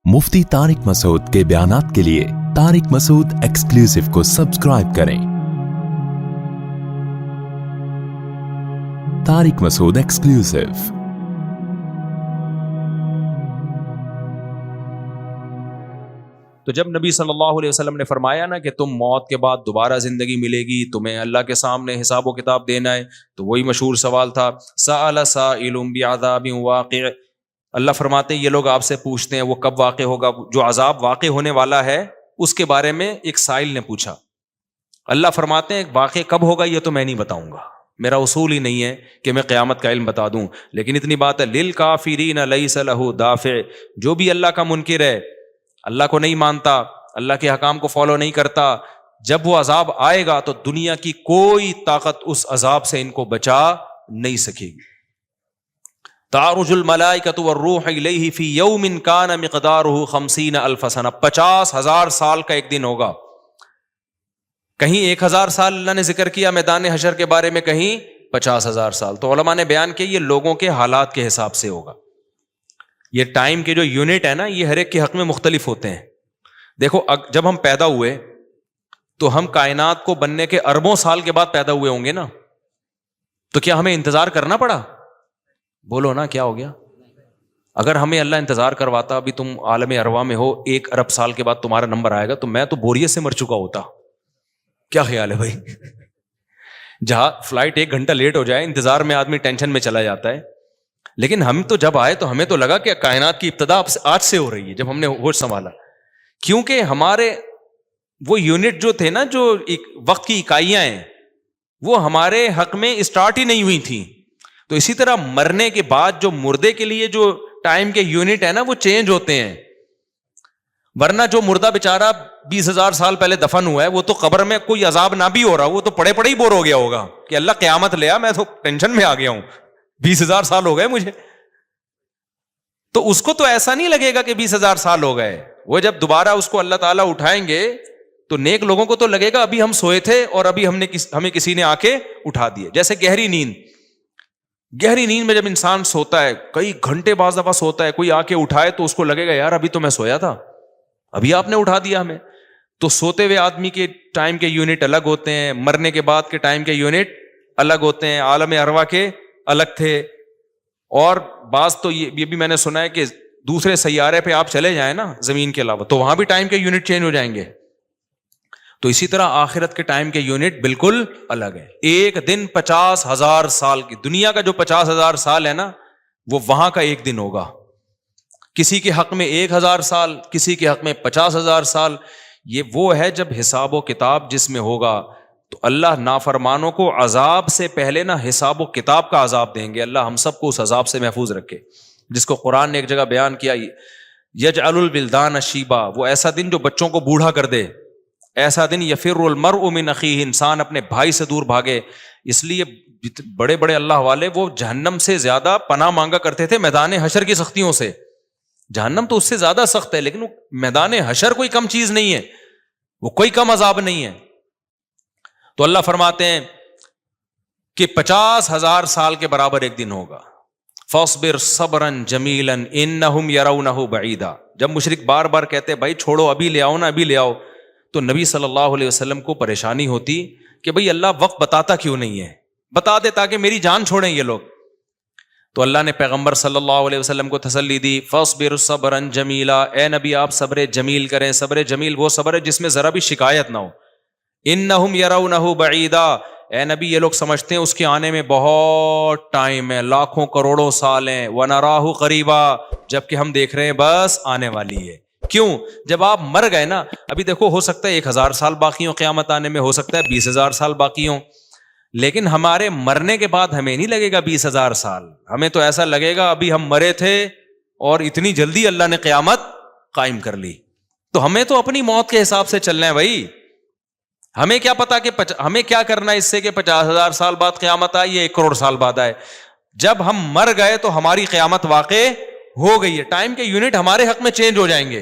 मुफ्ती तारिक मसूद के बयानात के लिए तारिक मसूद एक्सक्लूसिव को सब्सक्राइब करें। तारिक मसूद एक्सक्लूसिव। तो जब नबी सल्लल्लाहु अलैहि वसल्लम ने फरमाया ना कि तुम मौत के बाद दोबारा जिंदगी मिलेगी, तुम्हें अल्लाह के सामने हिसाब व किताब देना है, तो वही मशहूर सवाल था सअल साइलुम बिअज़ाबिन वाक़ि। अल्लाह फरमाते हैं ये लोग आपसे पूछते हैं वो कब वाक़े होगा, जो अजाब वाक़े होने वाला है उसके बारे में एक साइल ने पूछा। अल्लाह फरमाते हैं वाक़े कब होगा ये तो मैं नहीं बताऊंगा, मेरा उसूल ही नहीं है कि मैं क़यामत का इल्म बता दूं, लेकिन इतनी बात है लिल काफिरीन लैसा लहू दाफ़े, जो भी अल्लाह का मुनकिर है, अल्लाह को नहीं मानता, अल्लाह के हकाम को फॉलो नहीं करता, जब वो अजाब आएगा तो दुनिया की कोई ताकत उस अजाब से इनको बचा नहीं सकेगी। तारुजुल मलाइकतु वर्रूह इलैहि फी यौमिन कान मिक़दारुहु 50,000 सना, 50,000 साल का एक दिन होगा। कहीं 1,000 साल अल्लाह ने जिक्र किया मैदान हशर के बारे में, कहीं 50,000 साल। तो उलमा ने बयान किया ये लोगों के हालात के हिसाब से होगा। ये टाइम के जो यूनिट है ना, ये हर एक के हक में मुख्तलिफ होते हैं। देखो जब हम पैदा हुए तो हम कायनात को बनने के अरबों साल के बाद पैदा हुए होंगे ना, तो क्या हमें इंतजार करना पड़ा? बोलो ना, क्या हो गया? अगर हमें अल्लाह इंतजार करवाता अभी तुम आलम अरवा में हो, 1 अरब साल के बाद तुम्हारा नंबर आएगा, तो मैं तो बोरियत से मर चुका होता। क्या ख्याल है भाई? जहां फ्लाइट 1 घंटा लेट हो जाए, इंतजार में आदमी टेंशन में चला जाता है। लेकिन हम तो जब आए तो हमें तो लगा कि कायनात की इब्तिदा आज से हो रही है, जब हमने होश संभाला। क्योंकि हमारे वो यूनिट जो थे ना, जो वक्त की इकाइयां हैं, वो हमारे हक में स्टार्ट ही नहीं हुई थी। तो इसी तरह मरने के बाद जो मुर्दे के लिए जो टाइम के यूनिट है ना, वो चेंज होते हैं। वरना जो मुर्दा बेचारा 20,000 साल पहले दफन हुआ है, वो तो कब्र में कोई अजाब ना भी हो रहा, वो तो पड़े पड़े ही बोर हो गया होगा कि अल्लाह क़यामत ले आ, मैं तो टेंशन में आ गया हूं, 20,000 साल हो गए मुझे। तो उसको तो ऐसा नहीं लगेगा कि 20,000 साल हो गए। वो जब दोबारा उसको अल्लाह ताला उठाएंगे तो नेक लोगों को तो लगेगा अभी हम सोए थे और अभी हमें किसी ने आके उठा दिए। जैसे गहरी नींद में जब इंसान सोता है, कई घंटे बाद दफा सोता है, कोई आके उठाए तो उसको लगेगा यार अभी तो मैं सोया था, अभी आपने उठा दिया हमें। तो सोते हुए आदमी के टाइम के यूनिट अलग होते हैं, मरने के बाद के टाइम के यूनिट अलग होते हैं, आलम अरवा के अलग थे। और बात तो ये भी मैंने सुना है कि दूसरे सैयारे पे आप चले जाएं ना जमीन के अलावा, तो वहां भी टाइम के यूनिट चेंज हो जाएंगे। तो इसी तरह आखिरत के टाइम के यूनिट बिल्कुल अलग है। एक दिन 50,000 साल की, दुनिया का जो 50,000 साल है ना, वो वहां का एक दिन होगा। किसी के हक में 1,000 साल, किसी के हक में 50,000 साल। ये वो है जब हिसाब व किताब जिसमें होगा। तो अल्लाह नाफरमानों को अजाब से पहले ना हिसाब व किताब का अजाब देंगे। अल्लाह हम सबको उस अजाब से महफूज रखे, जिसको कुरान ने एक जगह बयान किया, यजअलुल बिल्दान शीबा, वो ऐसा दिन जो बच्चों को बूढ़ा कर दे, ऐसा दिन यफिरुल मरउ मिन अखीही, इंसान अपने भाई से दूर भागे। इसलिए बड़े बड़े अल्लाह वाले वो जहन्नम से ज्यादा पनाह मांगा करते थे मैदान हशर की सख्तियों से। जहन्नम तो उससे ज्यादा सख्त है, लेकिन वो मैदान हशर कोई कम चीज नहीं है, वो कोई कम अजाब नहीं है। तो अल्लाह फरमाते हैं कि 50,000 साल के बराबर एक दिन होगा। फस्बिर सबरन जमीलन इन्नहुम यरौनहु बईदा। जब मुशरिक बार बार कहते भाई छोड़ो, अभी ले आओ ना, अभी ले आओ, तो नबी सल्लल्लाहु अलैहि वसल्लम को परेशानी होती कि भाई अल्लाह वक्त बताता क्यों नहीं है, बता दे ताकि मेरी जान छोड़ें ये लोग। तो अल्लाह ने पैगंबर सल्लल्लाहु अलैहि वसल्लम को तसल्ली दी, फस्बिर सबरन जमीला, ए नबी आप सब्र जमील करें। सब्र जमील वो सब्र है जिसमें जरा भी शिकायत ना हो। इन्नहुम यरौनहु बईदा, ए नबी ये लोग समझते हैं उसके आने में बहुत टाइम है, लाखों करोड़ों साल हैं। वनराहु करीबा, जबकि हम देख रहे हैं बस आने वाली है। क्यों? जब आप मर गए ना, अभी देखो हो सकता है 1,000 साल बाकी हो क़यामत आने में, हो सकता है 20,000 साल बाकी हो, लेकिन हमारे मरने के बाद हमें नहीं लगेगा 20,000 साल। हमें तो ऐसा लगेगा अभी हम मरे थे और इतनी जल्दी अल्लाह ने क़यामत कायम कर ली। तो हमें तो अपनी मौत के हिसाब से चलना है भाई। हमें क्या पता कि हमें क्या करना है इससे कि 50,000 साल बाद क़यामत आए या 1 करोड़ साल बाद आए। जब हम मर गए तो हमारी क़यामत वाक़े हो गई है, टाइम के यूनिट हमारे हक में चेंज हो जाएंगे।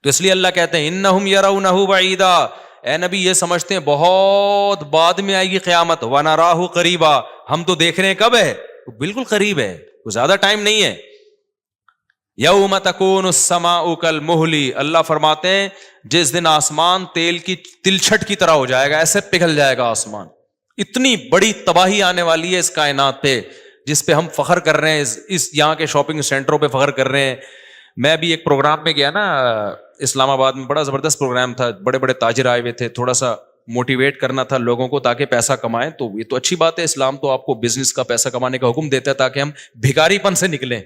तो इसलिए अल्लाह कहते हैं इन्नहुम यरौनहु बईदा, ए नबी ये समझते हैं बहुत बाद में आएगी क़यामत। वनराहु करीबा, हम तो देख रहे हैं कब है, बिल्कुल करीब है, कोई ज्यादा टाइम नहीं है। یوم تکون السماء کالمہل، اللہ فرماتے ہیں جس دن آسمان تیل کی تلچھٹ کی طرح ہو جائے گا، ایسے پگھل جائے گا آسمان. اتنی بڑی تباہی آنے والی ہے اس کائنات پہ جس پہ ہم فخر کر رہے ہیں، اس یہاں کے شاپنگ سینٹروں پہ فخر کر رہے ہیں. میں بھی ایک پروگرام میں گیا نا اسلام آباد میں، بڑا زبردست پروگرام تھا، بڑے بڑے تاجر آئے ہوئے تھے، تھوڑا سا موٹیویٹ کرنا تھا لوگوں کو تاکہ پیسہ کمائیں. تو یہ تو اچھی بات ہے، اسلام تو آپ کو بزنس کا پیسہ کمانے کا حکم دیتا ہے تاکہ ہم بھکاری پن سے نکلیں.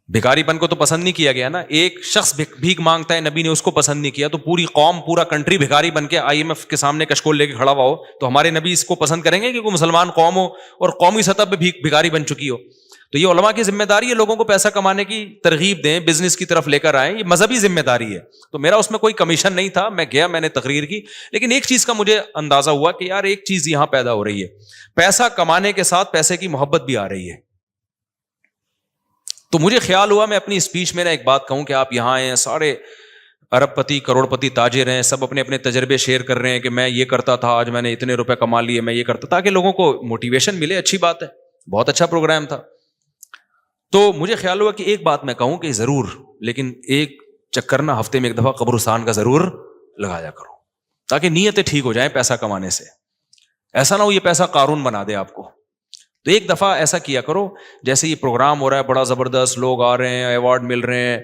بھکاری پن کو تو پسند نہیں کیا گیا نا، ایک شخص بھیک مانگتا ہے، نبی نے اس کو پسند نہیں کیا، تو پوری قوم پورا کنٹری بھکاری بن کے IMF کے سامنے کشکول لے کے کھڑا ہوا ہو تو ہمارے نبی اس کو پسند کریں گے کہ کوئی مسلمان قوم ہو اور قومی سطح پہ بھکاری بن چکی ہو؟ تو یہ علماء کی ذمہ داری ہے لوگوں کو پیسہ کمانے کی ترغیب دیں، بزنس کی طرف لے کر آئیں، یہ مذہبی ذمہ داری ہے. تو میرا اس میں کوئی کمیشن نہیں تھا، میں گیا، میں نے تقریر کی، لیکن ایک چیز کا مجھے اندازہ ہوا کہ یار ایک چیز یہاں پیدا ہو رہی ہے، پیسہ کمانے کے ساتھ پیسے کی محبت بھی آ رہی ہے. تو مجھے خیال ہوا میں اپنی اسپیچ میں ایک بات کہوں کہ آپ یہاں آئے ہیں، سارے ارب پتی کروڑ پتی تاجر ہیں، سب اپنے اپنے تجربے شیئر کر رہے ہیں کہ میں یہ کرتا تھا، آج میں نے اتنے روپے کما لیے، میں یہ کرتا، تاکہ لوگوں کو موٹیویشن ملے. اچھی بات ہے، بہت اچھا پروگرام تھا. تو مجھے خیال ہوا کہ ایک بات میں کہوں کہ ضرور، لیکن ایک چکر نہ ہفتے میں ایک دفعہ قبرستان کا ضرور لگایا کرو تاکہ نیتیں ٹھیک ہو جائیں پیسہ کمانے سے. ایسا نہ ہو یہ پیسہ قارون بنا دے آپ کو. تو ایک دفعہ ایسا کیا کرو، جیسے یہ پروگرام ہو رہا ہے بڑا زبردست، لوگ آ رہے ہیں، ایوارڈ مل رہے ہیں،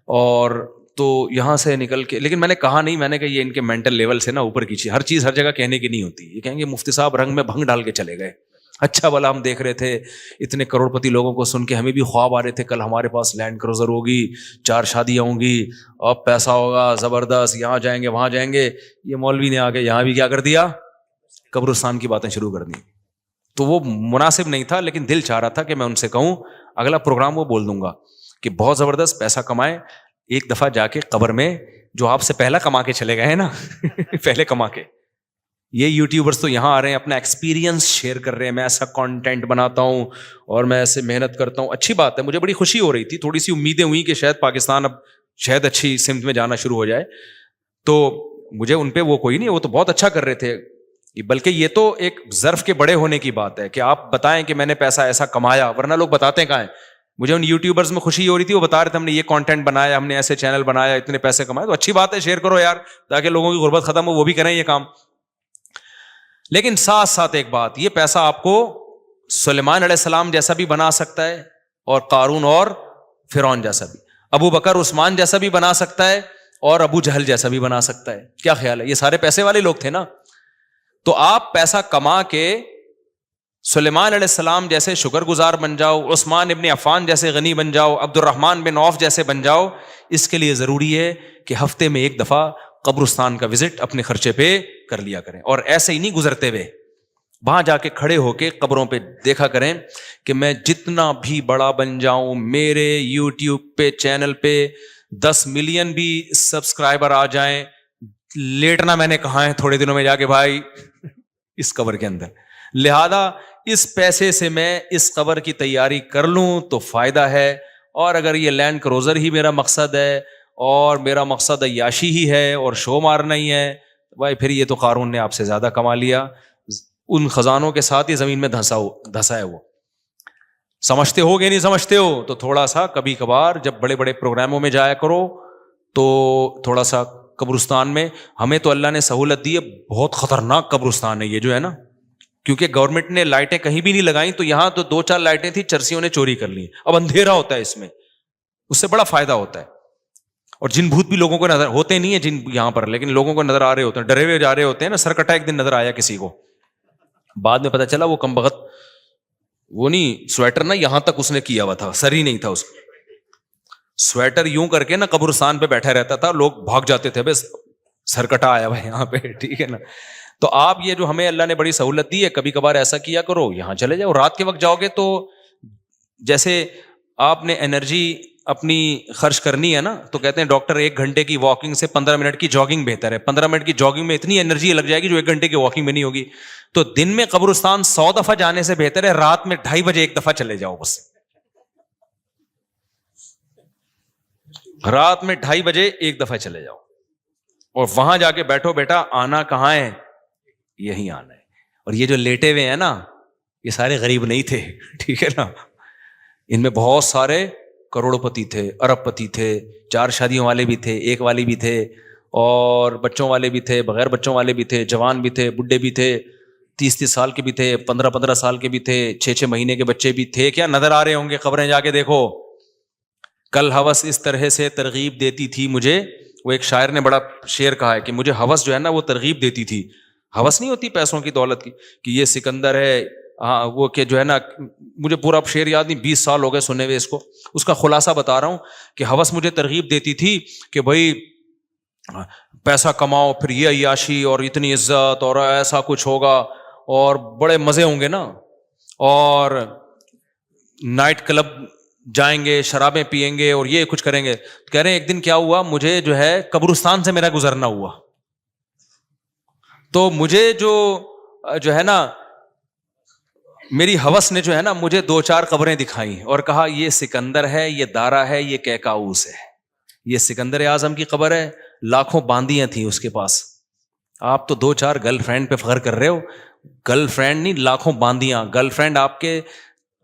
اور تو یہاں سے نکل کے، لیکن میں نے کہا نہیں، میں نے کہا یہ ان کے مینٹل لیول سے نا اوپر کی چیز، ہر چیز ہر جگہ کہنے کی نہیں ہوتی. یہ کہیں گے مفتی صاحب رنگ میں بھنگ ڈال کے چلے گئے. اچھا بھلا ہم دیکھ رہے تھے اتنے کروڑ پتی لوگوں کو سن کے ہمیں بھی خواب آ رہے تھے، کل ہمارے پاس لینڈ کروزر ہوگی، 4 شادیاں ہوں گی، اب پیسہ ہوگا زبردست، یہاں جائیں گے وہاں جائیں گے. یہ مولوی نے آ کے یہاں بھی کیا کر دیا، قبرستان کی باتیں شروع کر دی. تو وہ مناسب نہیں تھا، لیکن دل چاہ رہا تھا کہ میں ان سے کہوں اگلا پروگرام وہ بول دوں گا کہ بہت زبردست پیسہ کمائیں، ایک دفعہ جا کے قبر میں جو آپ سے پہلا کما کے چلے گئے ہیں نا پہلے کما کے، یہ یوٹیوبرز تو یہاں آ رہے ہیں اپنا ایکسپیرینس شیئر کر رہے ہیں، میں ایسا کانٹینٹ بناتا ہوں اور میں ایسے محنت کرتا ہوں. اچھی بات ہے، مجھے بڑی خوشی ہو رہی تھی، تھوڑی سی امیدیں ہوئی کہ شاید پاکستان اب شاید اچھی سمت میں جانا شروع ہو جائے. تو مجھے ان پہ وہ کوئی نہیں، وہ تو بہت اچھا کر رہے تھے، بلکہ یہ تو ایک ظرف کے بڑے ہونے کی بات ہے کہ آپ بتائیں کہ میں نے پیسہ ایسا کمایا، ورنہ لوگ بتاتے ہیں کہاں ہیں. مجھے ان یوٹیوبرز میں خوشی ہو رہی تھی، وہ بتا رہے تھے ہم نے یہ کانٹینٹ بنایا، ہم نے ایسے چینل بنایا، اتنے پیسے کمائے. تو اچھی بات ہے، شیئر کرو یار تاکہ لوگوں کی غربت ختم ہو، وہ بھی کریں یہ کام. لیکن ساتھ ساتھ ایک بات، یہ پیسہ آپ کو سلیمان علیہ السلام جیسا بھی بنا سکتا ہے، اور قارون اور فرعون جیسا بھی، ابو بکر عثمان جیسا بھی بنا سکتا ہے، اور ابو جہل جیسا بھی بنا سکتا ہے. کیا خیال ہے؟ یہ سارے پیسے والے لوگ تھے نا. تو آپ پیسہ کما کے سلیمان علیہ السلام جیسے شکر گزار بن جاؤ، عثمان ابن عفان جیسے غنی بن جاؤ، عبد الرحمن بن عوف جیسے بن جاؤ. اس کے لیے ضروری ہے کہ ہفتے میں ایک دفعہ قبرستان کا وزٹ اپنے خرچے پہ کر لیا کریں، اور ایسے ہی نہیں گزرتے ہوئے، وہاں جا کے کھڑے ہو کے قبروں پہ دیکھا کریں کہ میں جتنا بھی بڑا بن جاؤں، میرے یوٹیوب پہ چینل پہ 10 ملین بھی سبسکرائبر آ جائیں، لیٹنا میں نے کہا ہے تھوڑے دنوں میں جا کے بھائی اس قبر کے اندر. لہذا اس پیسے سے میں اس قبر کی تیاری کر لوں تو فائدہ ہے. اور اگر یہ لینڈ کروزر ہی میرا مقصد ہے اور میرا مقصد عیاشی ہی ہے اور شو مارنا ہی ہے، بھائی پھر یہ تو قارون نے آپ سے زیادہ کما لیا. ان خزانوں کے ساتھ ہی زمین میں دھسا ہے. وہ سمجھتے ہو کہ نہیں سمجھتے ہو؟ تو تھوڑا سا کبھی کبھار جب بڑے بڑے پروگراموں میں جایا کرو تو تھوڑا سا قبرستان میں. ہمیں تو اللہ نے سہولت دی ہے، بہت خطرناک قبرستان ہے یہ جو ہے نا، کیونکہ گورنمنٹ نے لائٹیں کہیں بھی نہیں لگائیں، تو یہاں تو 2-4 لائٹیں تھی، چرسیوں نے چوری کر لی. اب اندھیرا ہوتا ہے اس میں، اس سے بڑا فائدہ ہوتا ہے. اور جن بھوت بھی لوگوں کو نظر ہوتے نہیں ہیں جن یہاں پر، لیکن لوگوں کو نظر آ رہے ہوتے ہیں، ڈرے ہوئے جا رہے ہوتے ہیں نا. سرکٹا ایک دن نظر آیا کسی کو، بعد میں پتا چلا وہ کمبخت وہ نہیں سویٹر نا یہاں تک اس نے کیا ہوا تھا، سر ہی نہیں تھا اس کا. سویٹر یوں کر کے نا قبرستان پہ بیٹھا رہتا تھا، لوگ بھاگ جاتے تھے، بس سرکٹا آیا ہوا یہاں پہ، ٹھیک ہے نا. تو آپ یہ جو ہمیں اللہ نے بڑی سہولت دی ہے، کبھی کبھار ایسا کیا کرو، یہاں چلے جاؤ. رات کے وقت جاؤ گے تو جیسے آپ نے انرجی اپنی خرچ کرنی ہے نا، تو کہتے ہیں ڈاکٹر 1 گھنٹے کی واکنگ سے 15 منٹ کی جاگنگ بہتر ہے. 15 منٹ کی جاگنگ میں اتنی انرجی لگ جائے گی جو 1 گھنٹے کی واکنگ میں نہیں ہوگی. تو دن میں قبرستان 100 دفعہ جانے سے بہتر ہے رات میں 2:30 بجے 1 دفعہ چلے جاؤ. بس رات میں 2:30 بجے 1 دفعہ چلے جاؤ، اور وہاں جا کے بیٹھو. بیٹا آنا کہاں ہے؟ یہی آنا ہے. اور یہ جو لیٹے ہوئے ہیں نا، یہ سارے غریب نہیں تھے، ٹھیک ہے نا. ان میں بہت سارے करोड़पति थे, अरबपति थे, 4 शादियों वाले भी थे, 1 वाली भी थे, और बच्चों वाले भी थे, बगैर बच्चों वाले भी थे, जवान भी थे, बुढ़े भी थे, 30-30 साल के भी थे, 15-15 साल के भी थे, 6-6 महीने के बच्चे भी थे। क्या नजर आ रहे होंगे? खबरें जाके देखो। कल हवस इस तरह से तरगीब देती थी मुझे, वो एक शायर ने बड़ा शेर कहा है कि मुझे हवस जो है ना वो तरगीब देती थी। हवस नहीं होती पैसों की, दौलत की, कि ये सिकंदर है, हाँ वो कि जो है ना, मुझे पूरा शेर याद नहीं, 20 साल हो गए सुने हुए इसको। उसका खुलासा बता रहा हूं कि हवस मुझे तरगीब देती थी कि भाई पैसा कमाओ, फिर ये अय्याशी और इतनी इज्जत और ऐसा कुछ होगा और बड़े मजे होंगे ना, और नाइट क्लब जाएंगे, शराबें पिएंगे और ये कुछ करेंगे। कह रहे हैं एक दिन क्या हुआ, मुझे जो है कब्रिस्तान से मेरा गुजरना हुआ, तो मुझे जो है ना, मेरी हवस ने जो है ना मुझे 2-4 कब्रें दिखाई और कहा ये सिकंदर है, ये दारा है, ये कैकाऊस है। ये सिकंदर आजम की कब्र है, लाखों बांदियां थी उसके पास। आप तो 2-4 गर्लफ्रेंड पे फख्र कर रहे हो, गर्लफ्रेंड नहीं, लाखों बांदियां। गर्लफ्रेंड आपके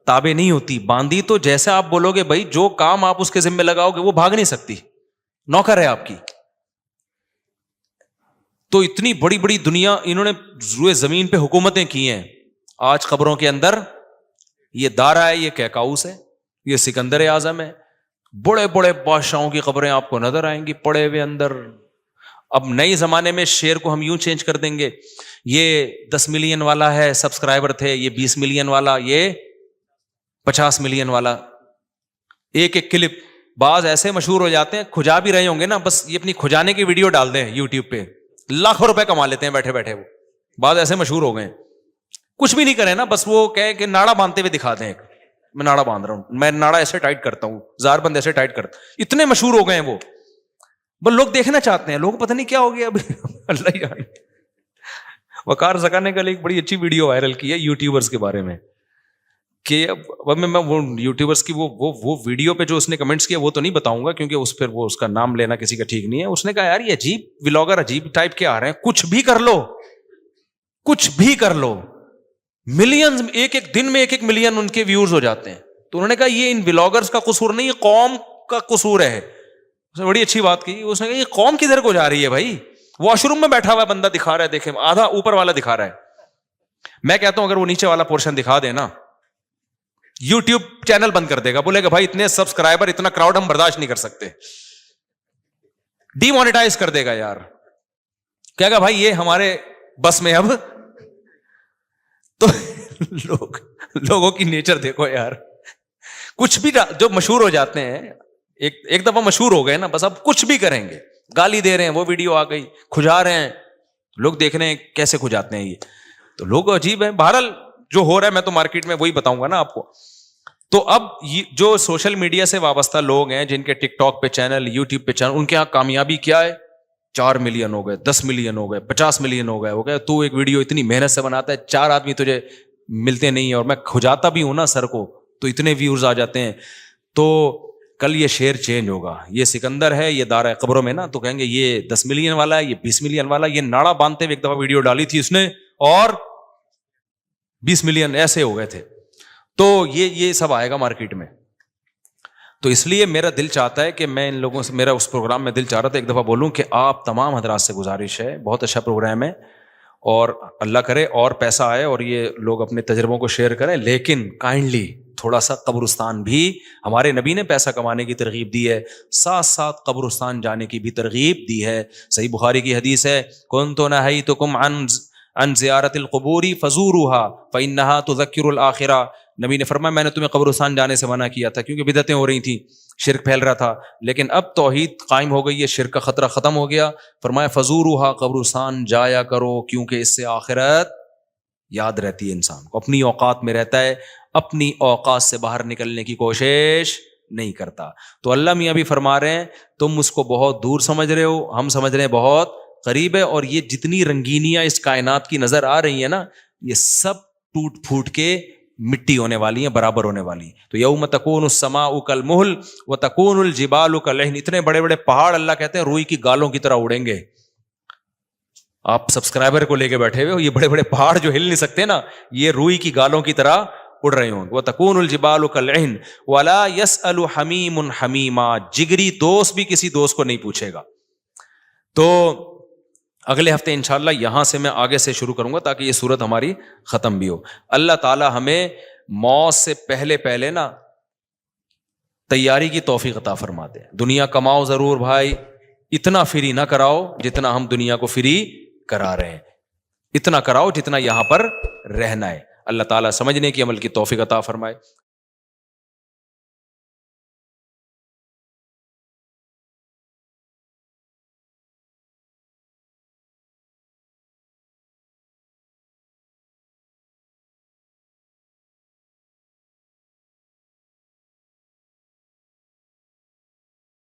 ताबे नहीं होती, बांदी तो जैसे आप बोलोगे भाई, जो काम आप उसके जिम्मे लगाओगे वो भाग नहीं सकती, नौकर है आपकी। तो इतनी बड़ी बड़ी दुनिया इन्होंने रुए जमीन पे हुकूमतें की हैं। आज खबरों के अंदर ये दारा है, ये कैकाऊस है, ये सिकंदर आजम है। बड़े बड़े बादशाहों की खबरें आपको नजर आएंगी पड़े हुए अंदर। अब नए जमाने में शेर को हम यूं चेंज कर देंगे, ये 10 मिलियन वाला है सब्सक्राइबर थे, ये 20 मिलियन वाला, ये 50 मिलियन वाला। एक एक क्लिप बाज ऐसे मशहूर हो जाते हैं, खुजा भी रहे होंगे ना, बस ये अपनी खुजाने की वीडियो डाल दें यूट्यूब पे, लाखों रुपए कमा लेते हैं बैठे बैठे। वो बाज ऐसे मशहूर हो गए, कुछ भी नहीं करे ना, बस वो कहे कि नाड़ा बांधते हुए दिखा दें, मैं नाड़ा बांध रहा हूं, मैं नाड़ा ऐसे टाइट करता हूं, जारबंद ऐसे टाइट करता। इतने मशहूर हो गए हैं वो, बस लोग देखना चाहते हैं। लोग पता नहीं क्या हो गया अभी अल्लाह ही जाने। वकार ज़का ने कल एक बड़ी अच्छी वीडियो वायरल की है यूट्यूबर्स के बारे में, कि अब मैं वो यूट्यूबर्स की वो वीडियो पे जो उसने कमेंट्स किया वो तो नहीं बताऊंगा, क्योंकि उस पर वो उसका नाम लेना किसी का ठीक नहीं है। उसने कहा यार ये अजीब व्लॉगर अजीब टाइप के आ रहे हैं, कुछ भी कर लो, कुछ भी कर लो, मिलियंस, एक एक दिन में 1-1 मिलियन उनके व्यूज हो जाते हैं। तो उन्होंने कहा ये इन व्लॉगर्स का कसूर नहीं, ये कौम का कसूर है। उसने बड़ी अच्छी बात की, उसने कहा ये कौम किधर को जा रही है भाई, वॉशरूम में बैठा हुआ बंदा दिखा रहा है, देखे आधा ऊपर वाला दिखा रहा है। मैं कहता हूं अगर वो नीचे वाला पोर्शन दिखा दे ना, यूट्यूब चैनल बंद कर देगा, बोलेगा भाई इतने सब्सक्राइबर, इतना क्राउड हम बर्दाश्त नहीं कर सकते, डीमोनेटाइज कर देगा यार। कहेगा भाई ये हमारे बस में अब। तो लोगों की नेचर देखो यार, कुछ भी जो मशहूर हो जाते हैं, एक दफा मशहूर हो गए ना, बस अब कुछ भी करेंगे। गाली दे रहे हैं, वो वीडियो आ गई, खुजा रहे हैं, लोग देख रहे हैं कैसे खुजाते हैं ये, तो लोग अजीब हैं। बहरहाल जो हो रहा है मैं तो मार्केट में वही बताऊंगा ना आपको। तो अब ये जो सोशल मीडिया से वाबस्ता लोग हैं, जिनके टिकटॉक पे चैनल, यूट्यूब पे चैनल, उनके यहाँ कामयाबी क्या है, 4 मिलियन हो गए, 10 मिलियन हो गए, 50 मिलियन हो गए। तू एक वीडियो इतनी मेहनत से बनाता है, 4 आदमी तुझे मिलते नहीं है, और मैं खुजाता भी हूं ना सर को, तो इतने व्यूज आ जाते हैं। तो कल ये शेर चेंज होगा, ये सिकंदर है, ये दारा कब्रों में ना, तो कहेंगे ये 10 मिलियन वाला है, ये 20 मिलियन वाला, ये नाड़ा बांधते हुए एक दफा वीडियो डाली थी उसने और 20 मिलियन ऐसे हो गए थे। तो ये सब आएगा मार्केट में। तो इसलिए मेरा दिल चाहता है कि मैं इन लोगों से, मेरा उस प्रोग्राम में दिल चाह रहा था एक दफा बोलूं कि आप तमाम हजरात से गुजारिश है, बहुत अच्छा प्रोग्राम है और अल्लाह करे और पैसा आए और ये लोग अपने तजर्बों को शेयर करें, लेकिन काइंडली थोड़ा सा कब्रिस्तान भी, हमारे नबी ने पैसा कमाने की तरगीब दी है, साथ साथ कब्रिस्तान जाने की भी तरगीब दी है। सही बुखारी की हदीस है, कुन्तु नहय्तुकुम अन ज़ियारतिल क़ुबूरी फ़ज़ूरूहा फ़इन्नहा तुज़क्किरुल आखिरा। नबी ने फरमाया मैंने तुम्हें कब्रिस्तान जाने से मना किया था क्योंकि बिदअतें हो रही थी, शिरक फैल रहा था, लेकिन अब तौहीद कायम हो गई है, शिरक का खतरा खत्म हो गया। फरमाया फ़ज़ूरूहा, कब्रिस्तान जाया करो, क्योंकि इससे आखिरत याद रहती है, इंसान को अपनी औकात में रहता है, अपनी औकात से बाहर निकलने की कोशिश नहीं करता। तो अल्लाह मियाँ भी फरमा रहे हैं तुम उसको बहुत दूर समझ रहे हो, हम समझ रहे हैं बहुत करीब है, और ये जितनी रंगीनियां इस कायनात की नजर आ रही है ना, ये सब टूट फूट के मिट्टी होने वाली है, बराबर होने वाली। तो यौम तकूनुस समाउ कल मुहल व तकूनुल जिबालु कल अहन, इतने बड़े बड़े पहाड़ अल्लाह कहते हैं रुई की गालों की तरह उड़ेंगे। आप सब्सक्राइबर को लेके बैठे हुए हो, ये बड़े बड़े पहाड़ जो हिल नहीं सकते ना, ये रुई की गालों की तरह اڑ رہے ہوں گے. وَتَكُونُ الْجِبَالُ كَالْعِهْنِ وَلَا يَسْأَلُ حَمِيمٌ حَمِيمًا, جگری دوست بھی کسی دوست کو نہیں پوچھے گا. تو اگلے ہفتے انشاءاللہ یہاں سے میں آگے سے شروع کروں گا تاکہ یہ صورت ہماری ختم بھی ہو. اللہ تعالی ہمیں موت سے پہلے نا تیاری کی توفیق عطا فرما دے. دنیا کماؤ ضرور بھائی, اتنا فری نہ کراؤ جتنا ہم دنیا کو فری کرا رہے ہیں, اتنا کراؤ جتنا یہاں پر رہنا ہے. اللہ تعالیٰ سمجھنے کی عمل کی توفیق عطا فرمائے.